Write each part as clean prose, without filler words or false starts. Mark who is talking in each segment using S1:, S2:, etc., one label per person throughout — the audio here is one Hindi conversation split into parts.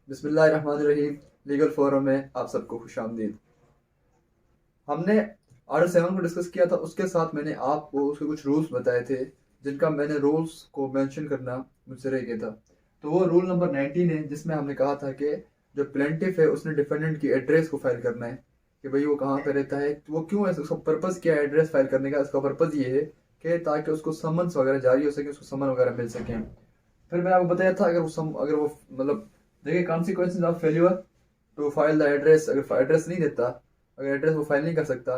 S1: बिस्मिल्लाहिर्रहमानिर्रहीम। लीगल फोरम में आप सबको खुशामदीद। हमने आर्टिकल 7 को डिस्कस किया था, उसके साथ मैंने आपको उसके कुछ रूल्स बताए थे, जिनका मैंने रूल्स को मेंशन करना मुझसे रह गया था। तो वो रूल नंबर 19 है, जिसमें हमने कहा था कि जो प्लेंटिफ है उसने डिफेंडेंट की एड्रेस को फाइल करना है कि भाई वो कहाँ पे रहता है, तो वो क्यों है, उसका पर्पज़ क्या है एड्रेस फाइल करने का। इसका पर्पज़ ये है कि ताकि उसको समन्स वगैरह जारी हो सके, उसको समन वगैरह मिल सके। फिर मैंने आपको बताया था अगर वो मतलब देखिए consequences of failure to file the address, अगर एड्रेस नहीं देता, अगर एड्रेस वो फाइल नहीं कर सकता,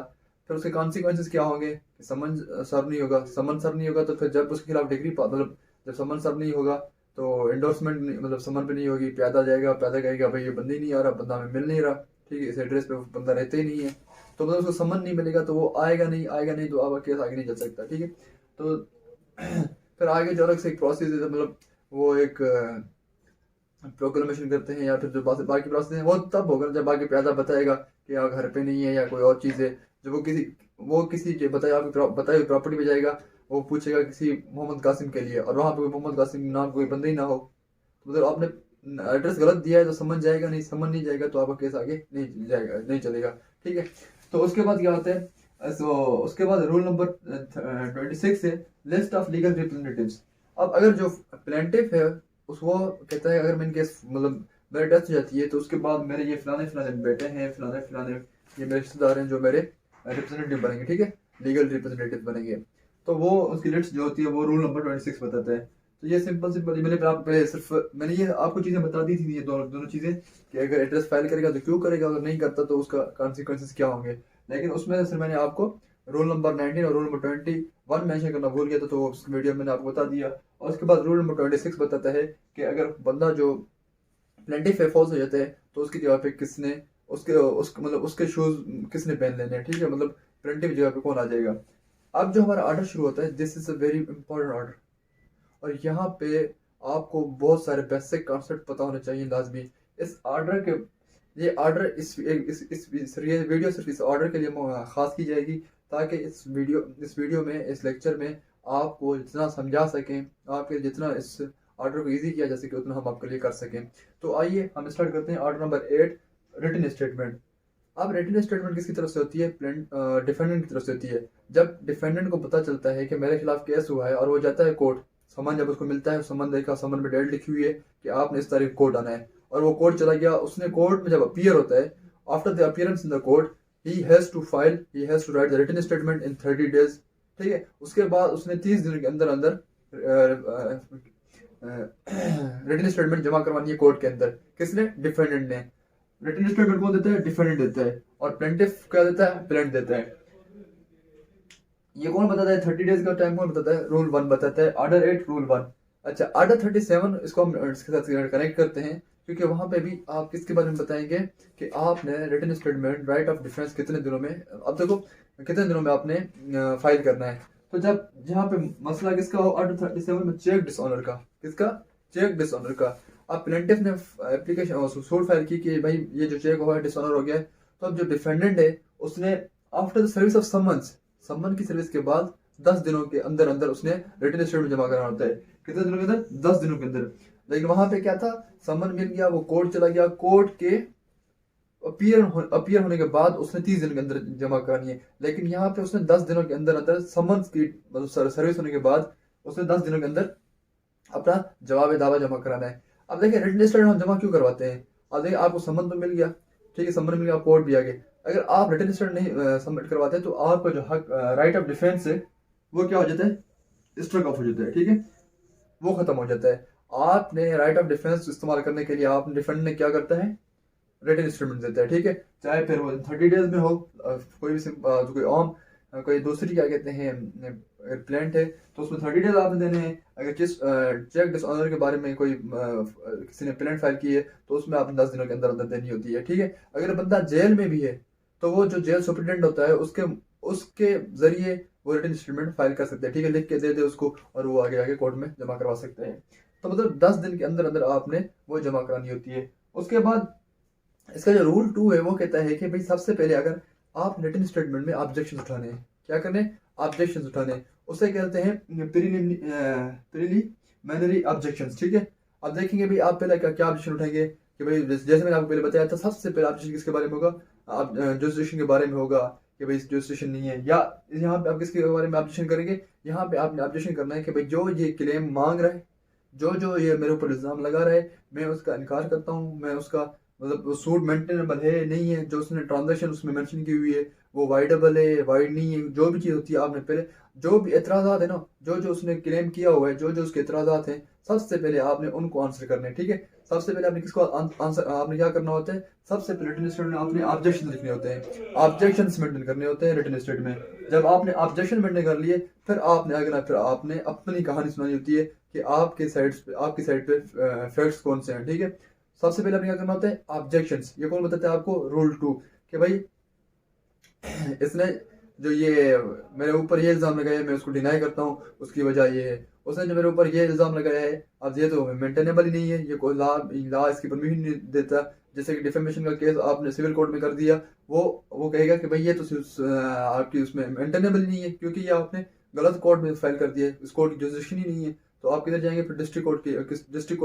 S1: फिर उसके कॉन्सिक्वेंसेज क्या होंगे कि समन सर्व नहीं होगा। समन सर्व नहीं होगा तो फिर जब उसके खिलाफ डिग्री मतलब जब समन सर्व नहीं होगा तो इंडोर्समेंट मतलब समन पे नहीं होगी, प्यादा जाएगा, प्यादा कहेगा भाई ये बंदा ही नहीं आ रहा, बंदा हमें मिल नहीं रहा, ठीक है, इस एड्रेस पे बंदा रहता ही नहीं है। तो मतलब उसको समन नहीं मिलेगा तो वो आएगा नहीं तो आपका केस आगे नहीं चल सकता, ठीक है। तो फिर आगे जो अलग से एक प्रोसेस है, मतलब वो एक प्रोक्लेमेशन करते हैं या फिर जो बाकी प्रोसेस है वो तब होगा जब आगे प्यादा बताएगा कि आप घर पे नहीं है या कोई और चीज़ है। जब वो किसी के बताई हुई प्रॉपर्टी पे जाएगा, वो पूछेगा किसी मोहम्मद कासिम के लिए, और वहाँ पे कोई मोहम्मद कासिम नाम कोई बंदा ही ना हो, तो मतलब आपने एड्रेस गलत दिया है तो समझ जाएगा, नहीं समझ नहीं जाएगा तो आपका केस आगे नहीं जाएगा, नहीं चलेगा, ठीक है। तो उसके बाद क्या होता है, सो उसके बाद रूल नंबर 26 है, लिस्ट ऑफ लीगल रिप्रेजेंटेटिव्स। अब अगर जो प्लेंटिफ है उस वो कहता है अगर मैं इनके मतलब मेरी डेथ हो जाती है तो उसके बाद मेरे ये फलाने फलाने बेटे हैं, फलाने फलाने ये मेरे रिश्तेदार हैं जो मेरे रिप्रेजेंटेटिव बनेंगे, ठीक है, लीगल रिप्रेजेंटेटिव बनेंगे। तो वो उसकी लिस्ट जो होती है वो रूल नंबर 26 बताता है। तो ये सिंपल सिंपल मैंने ये आपको चीज़ें बता दी थी, ये दोनों दोनों चीज़ें कि अगर एड्रेस फाइल करेगा तो क्यों करेगा, अगर नहीं करता तो उसका कॉन्सिक्वेंसेस क्या होंगे। लेकिन उसमें से मैंने आपको रूल नंबर 19 और रूल नंबर 21 मेंशन करना भूल गया था, तो उस वीडियो में मैंने आपको बता दिया। और उसके बाद रूल नंबर 26 बताता है कि अगर बंदा जो प्लेंटिफ है फॉल्स हो जाता है तो उसकी जगह पे किसने उसके शूज किसने पहन लेने हैं, ठीक है, मतलब प्लेंटिफ जगह पे कौन आ जाएगा। अब जो हमारा ऑर्डर शुरू होता है, this is a very important order, और यहाँ पे आपको बहुत सारे बेसिक कॉन्सेप्ट पता होने चाहिए लाजमी। इस ऑर्डर के ये ऑर्डर इस वीडियो सिर्फ इस ऑर्डर के लिए खास की जाएगी, ताकि इस वीडियो में, इस लेक्चर में आपको जितना समझा सकें, आपके जितना इस ऑर्डर को इजी किया जा सके उतना हम आपके लिए कर सकें। तो आइए हम स्टार्ट करते हैं। Order number 8, written statement. अब रिटन स्टेटमेंट किसकी तरफ से होती है, डिफेंडेंट की तरफ से होती है। जब डिफेंडेंट को पता चलता है कि मेरे खिलाफ केस हुआ है और वो जाता है कोर्ट, समन जब उसको मिलता है, समन देखा, समन में डेट लिखी हुई है कि आपने इस तारीख कोर्ट आना है, और वो कोर्ट चला गया, उसने कोर्ट में जब अपीयर होता है, after the appearance in the court he has to write the written statement in 30 days, ठीक है। उसके बाद उसने 30 दिन के अंदर अंदर रिटन स्टेटमेंट जमा करवानी है कोर्ट के अंदर। किसने, डिफेंडेंट ने। रिटन स्टेटमेंट कौन देता है, डिफेंडेंट देता है, और प्लेंटिफ क्या देता है, प्लेंट देता है। ये कौन बताता है 30 डेज का टाइम, कौन बताता है, रूल 1 बताता है, ऑर्डर 8 रूल 1। अच्छा, ऑर्डर 37 इसको हम इसके साथ कनेक्ट करते हैं, क्योंकि वहां पे भी आप किसके बारे में बताएंगे कि आपने written statement right of defence कितने दिनों में, अब देखो कितने दिनों में आपने फाइल करना है। तो जब जहाँ पे मसला किसका हो, ऑर्डर 37 में चेक डिसऑनर का, किसका, चेक डिसऑनर का। अब प्लेंटिफ ने एप्लीकेशन सूट फाइल की कि भाई ये जो चेक हुआ है डिसऑनर हो गया है। तो अब जो डिफेंडेंट है उसने आफ्टर द सर्विस ऑफ सम्मन की सर्विस के बाद 10 दिनों के अंदर अंदर उसने रिटन स्टेटमेंट जमा करना होता है। कितने दिनों के अंदर, 10 दिनों के अंदर। लेकिन वहां पे क्या था, सम्मन मिल गया, वो कोर्ट चला गया, कोर्ट के अपीयर होने के बाद उसने 30 दिन के अंदर जमा करानी है। लेकिन यहाँ पे उसने 10 दिनों के अंदर अंदर सम्मन की मतलब सर्विस होने के बाद उसने 10 दिनों के अंदर अपना जवाब दावा जमा कराना है। अब देखिए रिटन स्टेटमेंट हम जमा क्यों करवाते हैं। अब देखिए आपको सम्मन तो मिल गया, ठीक है, सम्मन मिल गया, कोर्ट भी आ गए। अगर आप रिटन स्टेटमेंट नहीं सबमिट करवाते तो आपका जो हक राइट ऑफ डिफेंस है वो क्या हो जाता है, स्ट्रक ऑफ हो जाता है, ठीक है, वो खत्म हो जाता है। आपने राइट ऑफ डिफेंस इस्तेमाल करने के लिए आपने डिफेंड ने क्या करता है, रिटन स्टेटमेंट देता है, ठीक है। चाहे फिर वो 30 डेज में हो, कोई भी कोई आम कोई दूसरी क्या कहते हैं प्लेंट है तो उसमें 30 डेज आपने देने हैं। अगर जिस चेक डिसऑनर के बारे में कोई किसी ने प्लेंट फाइल की है तो उसमें आपने 10 दिनों के अंदर अंदर देनी होती है, ठीक है। अगर बंदा जेल में भी है तो वो जो जेल सुप्रिटेंडेंट होता है उसके उसके जरिए वो रिटन स्टेटमेंट फाइल कर सकते हैं, ठीक है, लिख के दे दे उसको और वो आगे आगे कोर्ट में जमा करवा सकते हैं। तो मतलब 10 दिन के अंदर अंदर आपने वो जमा करानी होती है। उसके बाद इसका जो रूल 2 है वो कहता है कि भाई सबसे पहले अगर आप रिटन स्टेटमेंट में ऑब्जेक्शन उठाने हैं, क्या करने, ऑब्जेक्शन उठाने हैं, उसे कहते हैं प्रिलिमिनरी ऑब्जेक्शन, ठीक है। अब देखेंगे भाई आप पहले क्या क्या ऑब्जेक्शन उठाएंगे। कि भाई जैसे मैंने आपको पहले बताया था, सबसे पहले ऑब्जेक्शन किसके बारे में होगा, आप जुरिस्डिक्शन के बारे में होगा कि भाई जुरिस्डिक्शन नहीं है। या यहाँ पे आप किसके बारे में ऑब्जेक्शन करेंगे, यहाँ पे आपने ऑब्जेक्शन करना है कि भाई जो ये क्लेम मांग रहा है, जो जो ये मेरे ऊपर इल्ज़ाम लगा रहा है, मैं उसका इनकार करता हूँ, मैं उसका मतलब वो सूट मेंटेनेबल है नहीं है, जो उसने ट्रांजेक्शन उसमें मेंशन की हुई है वो वाइडेबल है वाइड नहीं है, जो भी चीज़ होती है आपने पहले जो भी एतराज़ात है ना, जो जो उसने क्लेम किया हुआ है, जो जो उसके एतराज़ात हैं, सबसे पहले आपने उनको आंसर करने हैं, ठीक है। सबसे पहले आपने किसको आंसर आपने क्या करना होता है, सबसे पहले रिटन स्टेटमेंट में आपने ऑब्जेक्शन लिखने होते हैं, ऑब्जेक्शन मेंटेन करने होते हैं रिटन स्टेटमेंट में। जब आपने ऑब्जेक्शन मेंटेन कर लिए, फिर आपने आगे फिर आपने अपनी कहानी सुनानी होती है कि आपकी साइड पे फैक्ट्स कौन से हैं, ठीक है। सबसे पहले आपने क्या करना होता है, ऑब्जेक्शंस। ये कौन बताता है आपको, रूल 2, कि भाई इसने जो ये मेरे ऊपर ये इल्ज़ाम लगाया है मैं उसको डिनाई करता हूँ, उसकी वजह ये है। उसने जो मेरे ऊपर ये इल्ज़ाम लगाया है, अब ये तो मेंटेनेबल ही नहीं है, ये कोई लॉ इसकी परमिशन नहीं देता। जैसे कि डिफेमेशन का केस आपने सिविल कोर्ट में कर दिया, वो कहेगा कि भाई ये तो आपकी उसमें मेंटेनेबल नहीं है, क्योंकि ये आपने गलत कोर्ट में फाइल कर दिया है, इस कोर्ट की जुरिस्डिक्शन ही नहीं है। तो आप किधर जाएंगे फिर, डिस्ट्रिक्ट कोर्ट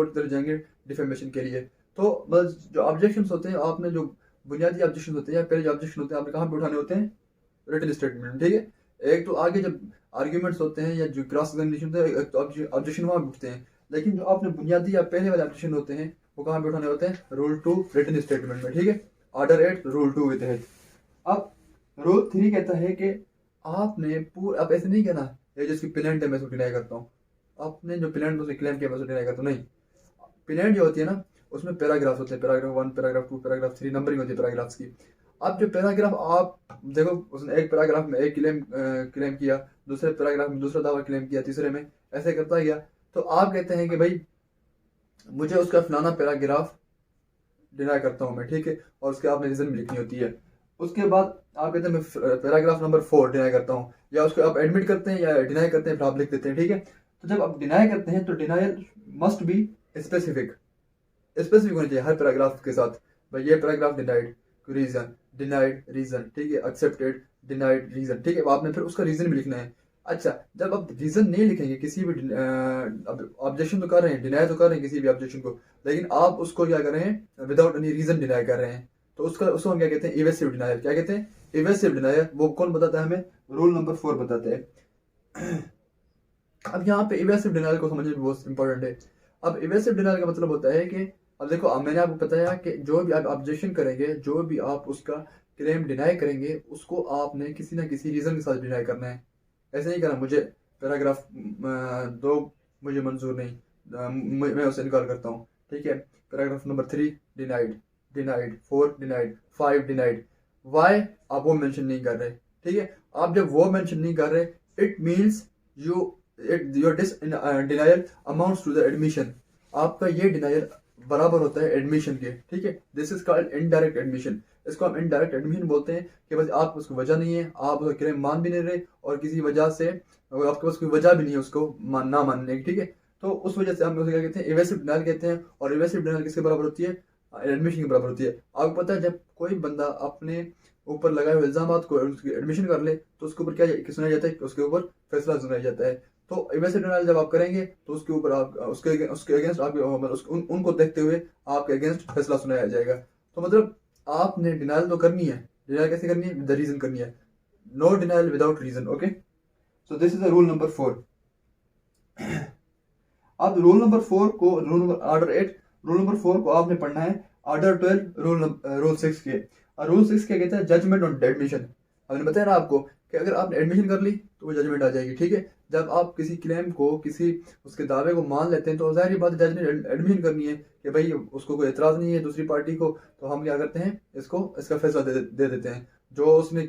S1: की तरफ जाएंगे डिफेमेशन के लिए। तो बस जो ऑब्जेक्शन होते हैं, आपने जो बुनियादी ऑब्जेक्शन होते हैं या पहले जो ऑब्जेक्शन होते हैं, आपने कहाँ पे उठाने होते हैं, रिटन स्टेटमेंट, ठीक है। एक तो आगे जब आर्ग्यूमेंट्स होते हैं या जो क्रॉस एग्जामिनेशन होते हैं, एक तो ऑब्जेक्शन वहाँ उठते हैं, लेकिन जो आपने बुनियादी या पहले वाले ऑब्जेक्शन होते हैं वो कहाँ पे उठाने होते हैं, रूल 2 रिटन स्टेटमेंट में, ठीक है। ऑर्डर 8 रूल 2 के तहत। अब रूल 3 कहता है कि आपने पूरा, आप ऐसे नहीं कहना ये जिसकी प्लेंट है मैं उसको डिनाई करता हूँ, आपने जो प्लेंट उसने क्लेम किया मैं उसको डिनाई करता हूँ, नहीं। प्लेंट जो होती है ना, उसमें पैराग्राफ होते हैं, पैराग्राफ 1 पैराग्राफ 2 पैराग्राफ 3 नंबरिंग होती है पैराग्राफ्स की। अब जो पैराग्राफ आप देखो, उसने एक पैराग्राफ में एक क्लेम किया, दूसरे पैराग्राफ में दूसरा दावा क्लेम किया, तीसरे में ऐसे करता गया, तो आप कहते हैं कि भाई मुझे उसका फलाना पैराग्राफ डिनाई करता हूँ मैं, ठीक है, और उसके आपने रीजन भी लिखनी होती है। उसके बाद आप कहते हैं मैं पैराग्राफ नंबर 4 डिनाई करता हूँ, या उसको आप एडमिट करते हैं या डिनाई करते हैं, फिर आप लिख देते हैं, ठीक है। तो जब आप डिनाई करते हैं तो डिनायल मस्ट बी स्पेसिफिक होनी चाहिए हर पैराग्राफ के साथ। भाई ये paragraph denied, reason, denied reason, ठीक है, एक्सेप्टेड, डिनाइड रीजन, ठीक है। आपने फिर उसका रीजन भी लिखना है। अच्छा, जब आप रीजन नहीं लिखेंगे किसी भी ऑब्जेक्शन तो कर रहे हैं, डिनाई तो कर रहे हैं किसी भी ऑब्जेक्शन को, लेकिन आप उसको क्या कर रहे हैं, विदाउट एनी रीजन डिनाई कर रहे हैं, तो उसको हम क्या कहते हैं, इवेसिव डिनायल। क्या कहते हैं, इवेसिव डिनायल। वो कौन बताता है हमें, रूल नंबर 4 बताते हैं। अब यहाँ पे इवेसिव डिनायल को समझना बहुत इंपॉर्टेंट है। अब इवेसिव डिनायल का मतलब होता है कि अब देखो, अब मैंने आपको बताया कि जो भी आप ऑब्जेक्शन करेंगे, जो भी आप उसका क्लेम डिनाई करेंगे, उसको आपने किसी ना किसी रीजन के साथ डिनाई करना है। ऐसे नहीं करना मुझे पैराग्राफ 2 मुझे मंजूर नहीं, मैं उसे इनकार करता हूँ, ठीक है। Paragraph number 3 denied, denied 4 denied, 5 denied. Why आप वो मेंशन नहीं कर रहे, ठीक है। आप जब वो मेंशन नहीं कर रहे, it means your denial amounts to the admission. आपका ये डिनायल बराबर होता है एडमिशन के, ठीक है। This is called indirect admission. इसको हम इनडायरेक्ट एडमिशन बोलते हैं कि बस आप उसको वजह नहीं है, आप उसका क्लेम मान भी नहीं रहे, और किसी वजह से आपके पास कोई वजह भी नहीं है उसको ना मानने की, ठीक है। तो उस वजह से हम उसे क्या कहते हैं, इवेसिव डिनायल कहते हैं। और इवेसिव डिनायल किसके बराबर होती है, एडमिशन के बराबर होती है। आपको पता है जब कोई बंदा अपने ऊपर लगाए हुए इल्जाम को एडमिशन कर ले, तो उसके ऊपर क्या सुनाया जाता है, उसके ऊपर फैसला सुनाया जाता है। तो इवेसिव डिनायल जब आप करेंगे तो उसके ऊपर आप उसके अगेंस्ट आपके उनको देखते हुए आपके अगेंस्ट फैसला सुनाया जाएगा। तो मतलब आपने डिनायल तो करनी है, डिनायल कैसे करनी है, विद द रीजन करनी है, no denial without reason, okay. So this is the rule number 4। अब रूल नंबर 4 को, ऑर्डर 8 रूल नंबर 4 को आपने पढ़ना है ऑर्डर 12 रूल 6 के। और रूल 6 क्या कहता है, जजमेंट ऑन एडमिशन। हमने बताया ना आपको कि अगर आपने एडमिशन कर ली तो वो जजमेंट आ जाएगी, ठीक है। जब आप किसी क्लेम को, किसी उसके दावे को मान लेते हैं, तो जाहिर बात जज ने एडमिशन करनी है कि भाई उसको कोई एतराज नहीं है दूसरी पार्टी को, तो हम क्या करते हैं, इसका फैसला दे देते हैं। जो उसने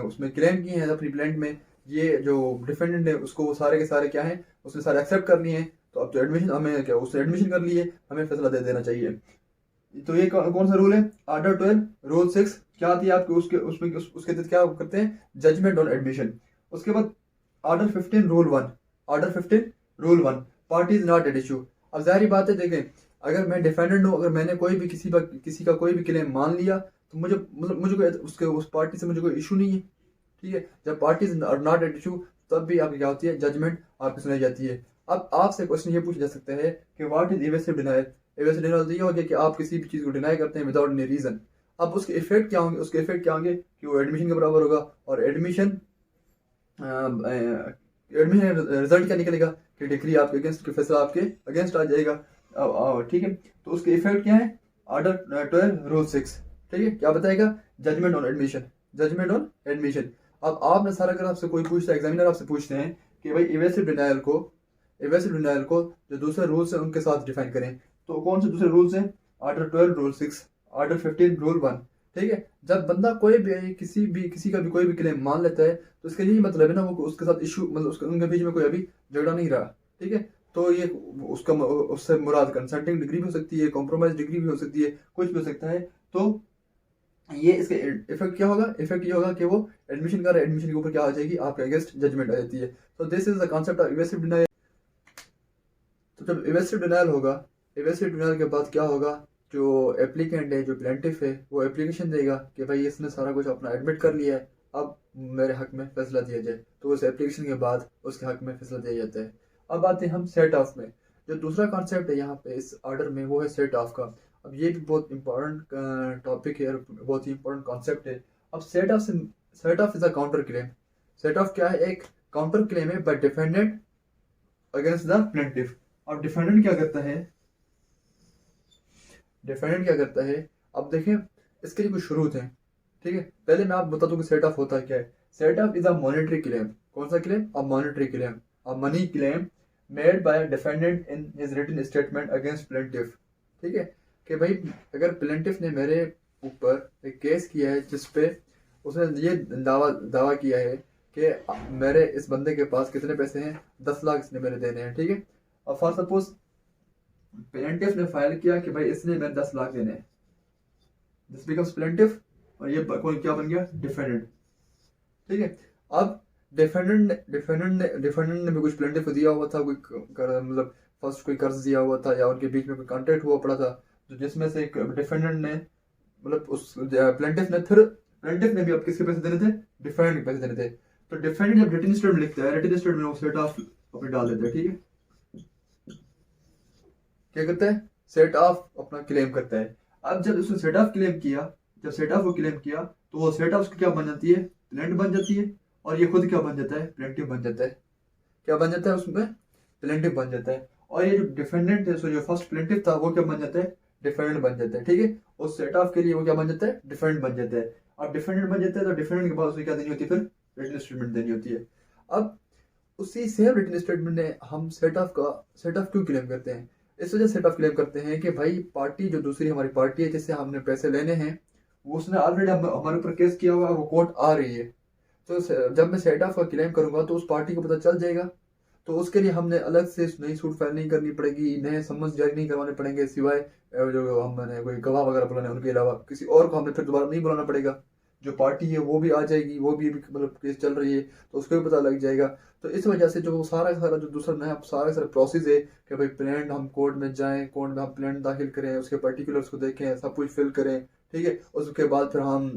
S1: उसमें क्लेम किए हैं अपनी प्लेंट में, ये जो डिफेंडेंट है उसको वो सारे के सारे क्या है, उसने सारे एक्सेप्ट करनी है। तो अब तो एडमिशन हमें क्या, उसने एडमिशन कर ली है, हमें फैसला दे देना चाहिए। तो ये कौन सा रूल है, ऑर्डर 12 रूल 6 क्या आती है आपके उसके तहत क्या करते हैं, जजमेंट ऑन एडमिशन। उसके बाद order 15 rule 1, order 15 rule 1, party is not at issue. अब जाहिर बात है, देखें, अगर मैं डिफेंडेंट हूँ, अगर मैंने कोई भी किसी का कोई भी क्लेम मान लिया, तो मुझे कोई उस पार्टी से मुझे कोई इशू नहीं है, ठीक है। जब parties are not at issue, तब भी आपकी क्या होती है, जजमेंट आपकी सुनाई जाती है। अब आपसे क्वेश्चन ये पूछा जा सकता है कि what is evasive denial. Evasive denial तो ये हो गया कि आप किसी भी चीज़ को डिनाई करते हैं विदाउट एनी रीज़न। अब उसके इफेक्ट क्या होंगे? उसके इफेक्ट क्या होंगे कि वो एडमिशन के बराबर होगा, और एडमिशन रिजल्ट क्या निकलेगा कि डिग्री आपके अगेंस्ट की फैसला आपके अगेंस्ट आ जाएगा। ठीक है, तो उसके इफेक्ट क्या है? ऑर्डर 12 रूल 6, ठीक है, क्या बताएगा? Judgment on admission, judgment on admission. अब आपने सारा, अगर आपसे कोई पूछता है, एग्जामिनर आपसे पूछते हैं कि भाई इवेसिव डिनायल को जो दूसरे रूल्स हैं उनके साथ डिफाइन करें, तो कौन से दूसरे रूल्स हैं? ऑर्डर 12 रूल 6, ऑर्डर 15 रूल 1, ठीक है। जब बंदा कोई भी किसी का भी कोई भी क्लेम मान लेता है तो इसका यही मतलब है ना, वो उसके साथ इशू, मतलब उसके उनके बीच में कोई अभी झगड़ा नहीं रहा, ठीक है। तो ये उसका उससे मुराद कंसल्टिंग डिग्री भी हो सकती है, कॉम्प्रोमाइज डिग्री भी हो सकती है, कुछ भी हो सकता है। तो ये इसके इफेक्ट क्या होगा? इफेक्ट ये होगा कि वो एडमिशन कर रहा है, एडमिशन के ऊपर क्या आ जाएगी? आपके अगेंस्ट जजमेंट आ जाती है। तो this is the concept of evasive denial. तो जब इवेसिव डिनायल होगा, इवेसिव डिनायल के बाद क्या होगा? जो एप्लीकेंट है, जो प्लेंटिफ है, वो एप्लीकेशन देगा कि भाई इसने सारा कुछ अपना एडमिट कर लिया है, अब मेरे हक में फैसला दिया जाए। तो उस एप्लीकेशन के बाद उसके हक में फैसला दिया जाता है। अब आते हैं हम सेट ऑफ में। जो दूसरा कॉन्सेप्ट है यहाँ पे इस ऑर्डर में, वो है सेट ऑफ का। अब ये भी बहुत इंपॉर्टेंट टॉपिक है और बहुत ही इंपॉर्टेंट कॉन्सेप्ट है। अब set off is a counter claim. Set of क्या है? एक काउंटर क्लेम है by defendant against the plaintiff. अब डिफेंडेंट क्या करता है? अब देखें, इसके लिए कुछ शुरूत हैं, ठीक है। पहले मैं आपको बता दूं कि सेट ऑफ होता क्या है। Set off is a monetary claim. कौन सा claim? A monetary claim, a money claim made by defendant in his written statement against plaintiff, ठीक है। कि भाई अगर प्लेंटिफ ने मेरे ऊपर एक केस किया है जिसपे उसने ये दावा किया है कि मेरे इस बंदे के पास कितने पैसे हैं, 10 लाख इसने मेरे देने हैं, ठीक है। और फॉर सपोज प्लेंटिफ ने फाइल किया कि भाई इसने मेरे 10 लाख देने हैं, दिस बिकम्स प्लेंटिफ, और ये कोई क्या बन गया? डिफेंडेंट, ठीक है। अब डिफेंडेंट ने भी कुछ प्लेंटिफ को दिया हुआ था, कोई मतलब फर्स्ट कोई कर्ज दिया हुआ था, या उनके बीच में कोई कॉन्ट्रैक्ट हुआ पड़ा था, तो जिसमें से डिफेंडेंट ने, मतलब उस प्लेंटिफ ने भी अब किसके पैसे देने थे? डिफेंडेंट के पैसे देने थे। तो डिफेंडेंट जब रिटन स्टेटमेंट लिखता है, रिटन स्टेटमेंट में वो सेट ऑफ अपने डाल देता है, ठीक है। क्या करता है? सेट ऑफ अपना क्लेम करता है। अब जब उसने सेट ऑफ क्लेम किया, तो वो सेट ऑफ क्या बन जाती है? प्लेंट बन जाती है, और ये खुद क्या बन जाता है? प्लेंटिव बन जाता है। क्या बन जाता है उसमें? प्लेंटिव बन जाता है। और ये जो डिफेंडेंट है, सो जो फर्स्ट प्लेंटिव था, वो क्या बन जाता है? डिफेंडेंट बन जाता है, ठीक है। उस सेट ऑफ के लिए वो क्या बन जाता है? डिफेंडेंट बन जाता है। अब डिफेंडेंट बन जाता है तो डिफेंडेंट के बाद उसमें क्या देनी होती है? फिर रिटन स्टेटमेंट देनी होती है। अब उसी सेम रिटन स्टेटमेंट ने हम सेट ऑफ क्यों क्लेम करते हैं? इस वजह से सेट ऑफ क्लेम करते हैं कि भाई पार्टी, जो दूसरी हमारी पार्टी है जिससे हमने पैसे लेने हैं, वो उसने ऑलरेडी हमारे ऊपर केस किया हुआ है, वो कोर्ट आ रही है। तो जब मैं सेट ऑफ का क्लेम करूंगा तो उस पार्टी को पता चल जाएगा। तो उसके लिए हमने अलग से नई सूट फाइल नहीं करनी पड़ेगी, नए समन्स जारी नहीं करवाने पड़ेंगे, सिवाय जो हमने कोई गवाह वगैरह बुलाने, उनके अलावा किसी और को हमने फिर दोबारा नहीं बुलाना पड़ेगा। जो पार्टी है वो भी आ जाएगी, वो भी मतलब केस चल रही है, तो उसको भी पता लग जाएगा। तो इस वजह से जो सारा जो दूसरा नया सारा प्रोसेस है कि भाई प्लान हम कोर्ट में जाएं, कोर्ट में हम प्लान दाखिल करें, उसके पर्टिकुलर्स को देखें, सब कुछ फिल करें, ठीक है। उसके बाद फिर हम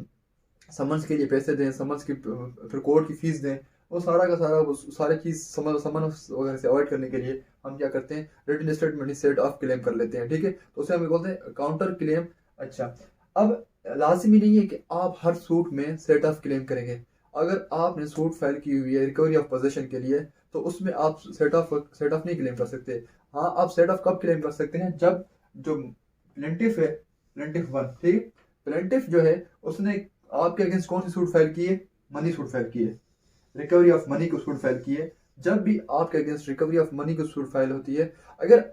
S1: समन्स के लिए पैसे दें, समन्स की फिर कोर्ट की फीस दें, वो सारा का सारा वो सारी चीज़ समन्स वगैरह से अवॉइड करने के लिए हम क्या करते हैं? Written statement set off claim कर लेते हैं, ठीक है। तो उसे हम बोलते हैं काउंटर क्लेम। अच्छा, अब लाजमी नहीं है कि आप हर सूट में सेट ऑफ क्लेम करेंगे। अगर आपने सूट फाइल की हुई है रिकवरी ऑफ पोजेशन के लिए, तो उसमें आप सेट ऑफ नहीं क्लेम कर सकते। हाँ, आप सेट ऑफ कब क्लेम कर सकते हैं? जब जो प्लेंटिफ है, प्लेंटिफ 1, ठीक है, प्लेंटिफ जो है उसने आपके अगेंस्ट कौन सी सूट फाइल की है? मनी सूट फाइल की है, रिकवरी ऑफ मनी को सूट फाइल की है। जब भी आपके अगेंस्ट रिकवरी ऑफ मनी को सूट फाइल होती है, अगर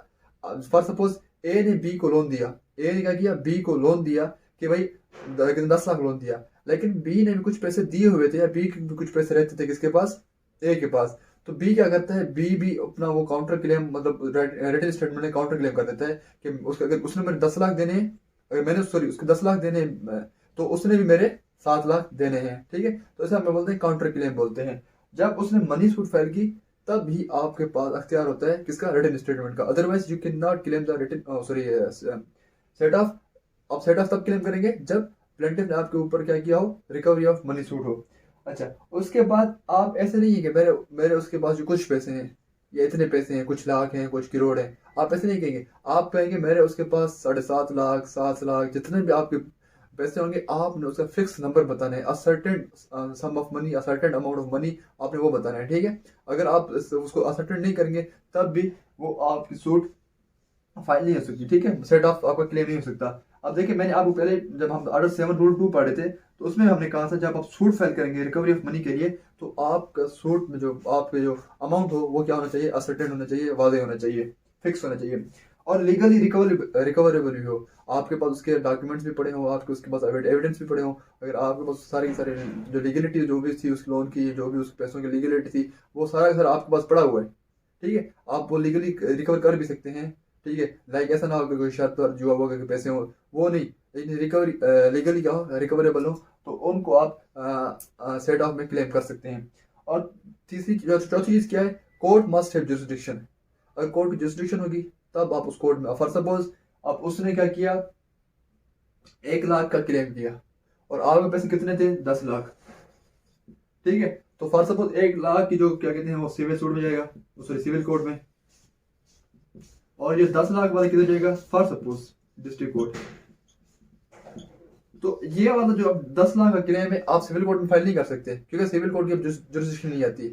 S1: फॉर सपोज ए ने बी को लोन दिया, ए ने क्या किया? बी को लोन दिया कि भाई 10 लाख लोन दिया, लेकिन बी ने भी कुछ पैसे दिए हुए थे, या बी के भी कुछ पैसे रहते थे किसके पास? ए के पास। तो बी क्या करता है? बी भी अपना वो काउंटर क्लेम, मतलब रिटन स्टेटमेंट में काउंटर क्लेम कर देता है कि उसके अगर उसने मेरे 10 लाख देने हैं, अगर मैंने उसके 10 लाख देने हैं, तो उसने भी मेरे 7 लाख देने हैं, ठीक है। तो इसे हम बोलते हैं काउंटर क्लेम बोलते हैं। जब उसने मनी सूट फाइल की, तब भी आपके पास अख्तियार होता है किसका? रिटन स्टेटमेंट का। Otherwise you can not claim the written set off. आप सेट ऑफ तब क्लेम करेंगे जब प्लेंटिफ ने आपके ऊपर क्या किया हो? रिकवरी ऑफ मनी सूट हो। अच्छा, उसके बाद आप ऐसे नहीं है कि मेरे उसके पास जो कुछ पैसे हैं, ये इतने पैसे हैं, कुछ लाख हैं, कुछ करोड़ हैं, आप ऐसे नहीं कहेंगे। आप कहेंगे मेरे उसके पास 7.5 लाख, 7 लाख, जितने भी आपके पैसे होंगे आपने उसका फिक्स नंबर बताना है, ascertain sum of money, ascertain amount of money आपने वो बताना है, ठीक है। अगर आप उसको असर्टेन नहीं करेंगे तब भी वो आपकी सूट फाइल नहीं हो सकती, ठीक है, सेट ऑफ आपका क्लेम नहीं हो सकता। अब देखिए मैंने आपको पहले जब हम ऑर्डर 7 रूल 2 पढ़े थे तो उसमें हमने कहा था जब आप सूट फाइल करेंगे रिकवरी ऑफ मनी के लिए तो आपका सूट में जो आपके जो अमाउंट हो वो क्या होना चाहिए, असर्टेन होना चाहिए, वादे होना चाहिए, फिक्स होना चाहिए, और लीगली रिकवरेबल भी हो, आपके पास उसके डॉक्यूमेंट्स भी पड़े हो, आपके उसके पास एविडेंस भी पड़े हो। अगर आपके पास सारी की सारी जो लीगलिटी जो भी थी उस लोन की, जो भी उस पैसों की लीगलिटी थी, वो सारा का सारा आपके पास पड़ा हुआ है, ठीक है, आप वो लीगली रिकवर कर भी सकते हैं, ठीक है। लाइक ऐसा ना हो कि कोई शर्त पर जुआ हुआ के पैसे हो, वो नहीं, लेकिन रिकवरी लीगली क्या हो, रिकवरेबल हो, तो उनको आप सेट ऑफ में क्लेम कर सकते हैं। और चौथी चीज क्या है, कोर्ट मस्ट हैव जुरिसडिक्शन। अगर कोर्ट की जुरिसडिक्शन होगी तब आप उस कोर्ट में, फॉर सपोज अब उसने क्या किया, 1 लाख का क्लेम किया और आपके पैसे कितने थे, 10 लाख, ठीक है, तो फॉर सपोज 1 लाख की जो क्या कहते हैं वो सिविल सूट में जाएगा, सॉरी सिविल कोर्ट में, और ये 10 लाख वाला किधर जाएगा, फॉर सपोज डिस्ट्रिक्ट कोर्ट। तो ये वाला जो अब 10 लाख का क्लेम है आप सिविल कोर्ट में फाइल नहीं कर सकते क्योंकि सिविल कोर्ट की अब जुरिसडिक्शन नहीं आती।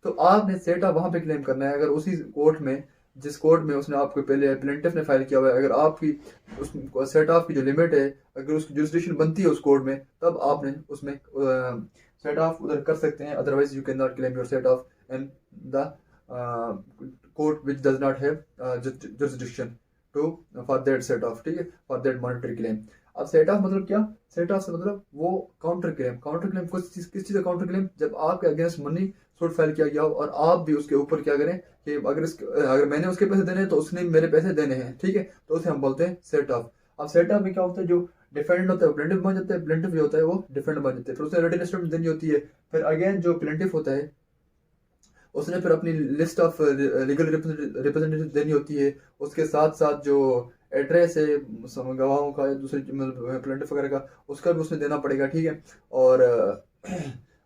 S1: तो आपने सेट ऑफ वहां पे क्लेम करना है, अगर उसी कोर्ट में जिस कोर्ट में उसने आपको पहले प्लेंटिफ ने फाइल किया हुआ है, अगर आपकी उस सेट ऑफ की जो लिमिट है अगर उसकी जुरिसडिक्शन बनती है उस कोर्ट में, तब आपने उसमें सेट ऑफ उधर कर सकते हैं, otherwise you can not claim your set off in the court which does not have jurisdiction to for that set off, ठीक है, फॉर दैट मॉनेटरी क्लेम। अब सेट ऑफ मतलब क्या, सेट ऑफ से मतलब वो काउंटर क्लेम, काउंटर क्लेम किस चीज का काउंटर क्लेम, जब आपके अगेंस्ट मनी सूट फाइल किया गया हो और आप भी उसके ऊपर क्या करें कि अगर मैंने उसके पैसे देने हैं तो उसने मेरे पैसे देने हैं, ठीक है, तो उसे हम बोलते हैं सेट ऑफ। अब सेट ऑफ में क्या होता है, जो डिफेंडेंट होता है वो प्लेंटिफ बन जाता है, प्लेंटिफ जो होता है वो डिफेंडेंट बन जाता है, फिर उसे रिटन स्टेटमेंट देनी होती है, फिर अगेन जो प्लेंटिफ होता है उसने फिर अपनी लिस्ट ऑफ लीगल रिप्रेजेंटेटिव देनी होती है, उसके साथ साथ जो एड्रेस है गवाहों का या दूसरे प्लेंटिफ वगैरह का उसका भी उसने देना पड़ेगा, ठीक है। और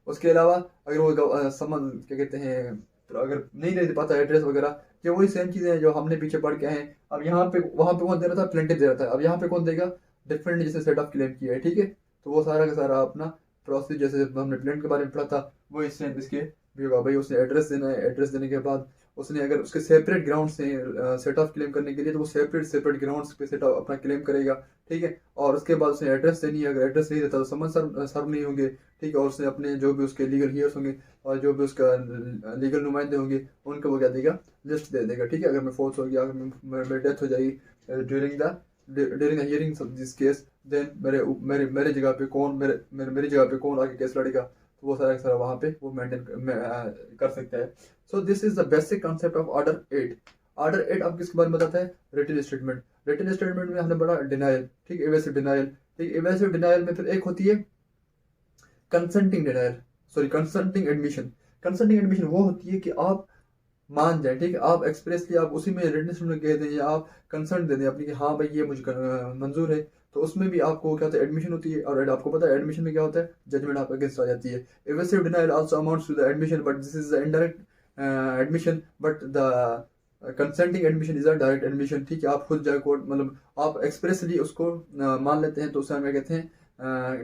S1: उसके अलावा अगर वो समन क्या कहते हैं, तो अगर नहीं दे पाता एड्रेस वगैरह, ये वही सेम चीज़ें हैं जो हमने पीछे पढ़ के आए हैं। अब यहाँ पे वहाँ पे कौन दे रहा था, प्लेंटिफ दे रहा था, अब यहाँ पे कौन देगा, डिफरेंट जिसने सेट ऑफ क्लेम किया है, ठीक है। तो वो सारा का सारा अपना प्रोसेस जैसे हमने प्लेंट के बारे में पढ़ा था वो सेम इसके भी होगा। भाई उसने एड्रेस देना है, एड्रेस देने के बाद उसने अगर उसके सेपरेट ग्राउंड से सेट ऑफ क्लेम करने के लिए तो वो सेपरेट ग्राउंड्स पे सेट ऑफ अपना क्लेम करेगा, ठीक है। और उसके बाद उसने एड्रेस देनी है, अगर एड्रेस नहीं देता तो समन सर्व नहीं होंगे, ठीक है। और उसने अपने जो भी उसके लीगल हियर्स होंगे और जो भी उसका लीगल नुमाइंदे होंगे उनको वो क्या देगा, लिस्ट दे देगा, ठीक है। अगर मैं फोर्स हो गया, अगर मेरी डेथ हो जाएगी during the hearing of this case, then मेरे जगह पे कौन मेरी जगह पे कौन आके केस लड़ेगा, तो वो सारा वहाँ पे वो मेंटेन कर सकता है। सो this is the basic concept of order 8। Order 8 अब किसके बारे में बताता है, रिटन स्टेटमेंट। रिटन स्टेटमेंट में हमने पढ़ा डिनाइल, ठीक, एवेसिव डिनाइल, ठीक, एवेसिव डिनाइल में फिर एक होती है consenting denial, sorry consenting admission. Consenting admission वो होती है कि आप मान जाए, ठीक है, आप एक्सप्रेसली आप उसी में रिटन स्टेटमेंट कह दें या आप कंसर्न दे दें अपनी कि हाँ भाई ये मुझे मंजूर है, तो उसमें भी आपको क्या होता है, एडमिशन होती है। और आपको पता है एडमिशन में क्या होता है, जजमेंट आपके अगेंस्ट आ जाती है। Evasive denial also amounts to the admission but this is the indirect admission, but the consenting admission is a direct admission, ठीक है। आप खुद जाए कोर्ट मतलब आप एक्सप्रेसली उसको मान लेते हैं तो उसे हम क्या कहते हैं,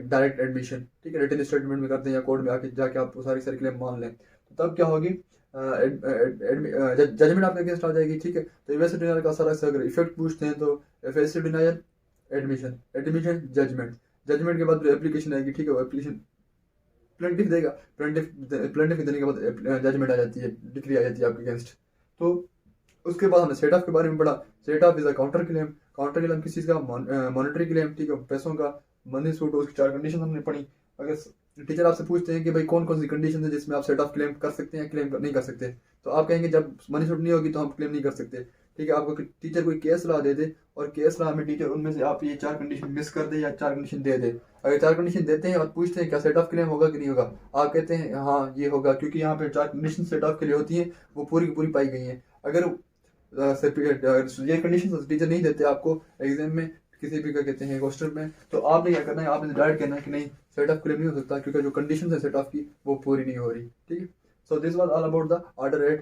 S1: डायरेक्ट एडमिशन, ठीक है। रिटन स्टेटमेंट में करते हैं या कोर्ट में आके जाके आप सारी क्लेम मान लें, तो तब क्या होगी, जजमेंट आपके अगेंस्ट आ जाएगी, ठीक है। तो एवेसिव डिनाइल का सारा अगर इफेक्ट पूछते हैं तो evasive denial admission, admission judgement, judgement के बाद एप्लीकेशन आएगी, ठीक है, वो एप्लीकेशन प्लेंटिफ देगा, प्लेंटिफ देने के बाद जजमेंट आ जाती है, डिक्री आ जाती है आपके अगेंस्ट। तो उसके बाद हमने सेट ऑफ के बारे में पढ़ा। Set off is a counter claim. Counter claim किस चीज़ का, मॉनेटरी क्लेम, ठीक है, पैसों का, मनी सूट, उसकी 4 कंडीशन हमने पढ़ी। अगर टीचर आपसे पूछते हैं कि भाई कौन कौन सी कंडीशन है जिसमें आप सेट ऑफ क्लेम कर सकते हैं, क्लेम नहीं कर सकते, तो आप कहेंगे जब मनी सूट नहीं होगी तो हम क्लेम नहीं कर सकते, ठीक है। आपको टीचर कोई केस ला दे दे और केस ला में टीचर उनमें से आप ये 4 कंडीशन मिस कर दे या 4 कंडीशन दे दे, अगर 4 कंडीशन देते हैं और पूछते हैं क्या सेट ऑफ क्लेम होगा कि नहीं होगा, आप कहते हैं हाँ ये होगा क्योंकि यहाँ पे 4 कंडीशन सेट ऑफ के लिए होती हैं, वो पूरी की पूरी पाई गई हैं। अगर ये कंडीशन टीचर नहीं देते आपको एग्जाम में किसी भी क्या कहते हैं क्वेश्चन में, तो आपने क्या करना है, आपने डायरेक्ट कहना है कि नहीं सेट ऑफ क्लेम नहीं हो सकता क्योंकि जो कंडीशन है सेट ऑफ की वो पूरी नहीं हो रही, ठीक है। So this was all about the order 8।